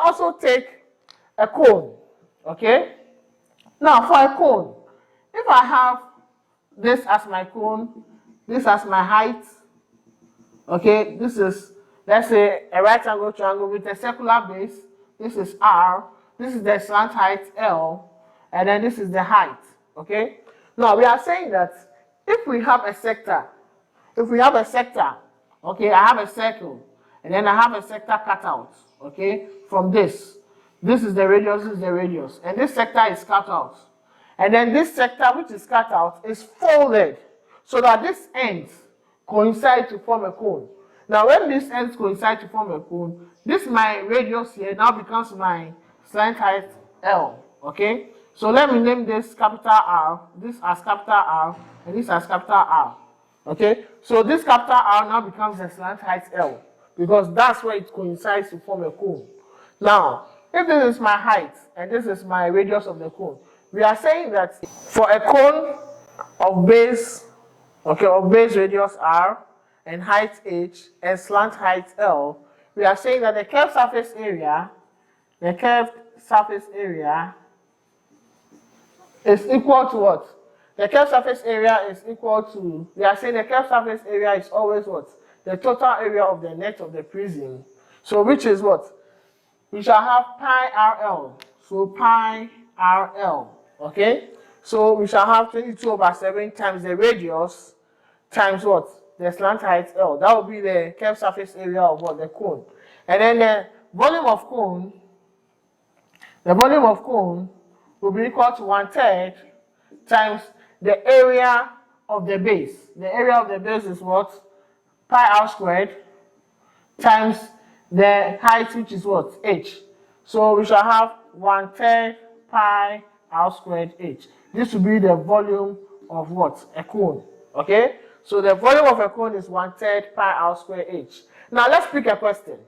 also take a cone, okay? Now for a cone, if I have this as my cone, this as my height, okay, this is, let's say, a right angle triangle with a circular base, this is R, this is the slant height L, and then this is the height, okay? Now we are saying that if we have a sector, okay, I have a circle, and then I have a sector cut out, okay, from this. This is the radius, and this sector is cut out. And then this sector which is cut out is folded so that this ends coincide to form a cone. Now when these ends coincide to form a cone, this my radius here now becomes my slant height L, okay? So let me name this capital R, this as capital R, and this as capital R, okay? So this capital R now becomes the slant height L because that's where it coincides to form a cone. Now, if this is my height and this is my radius of the cone, we are saying that for a cone of base, okay, of base radius R and height H and slant height L, we are saying that the curved surface area is equal to what? The curved surface area is equal to, we are saying the curved surface area is always what? The total area of the net of the prism. So which is what? We shall have pi RL. So pi RL. Okay? So we shall have 22/7 times the radius times what? The slant height L. That will be the curved surface area of what? The cone. And then the volume of cone will be equal to 1/3 times the area of the base. The area of the base is what? Pi R squared times the height, which is what? H. So we shall have 1/3 pi R squared H. This will be the volume of what? A cone. Okay? So the volume of a cone is 1/3 pi R squared H. Now let's pick a question.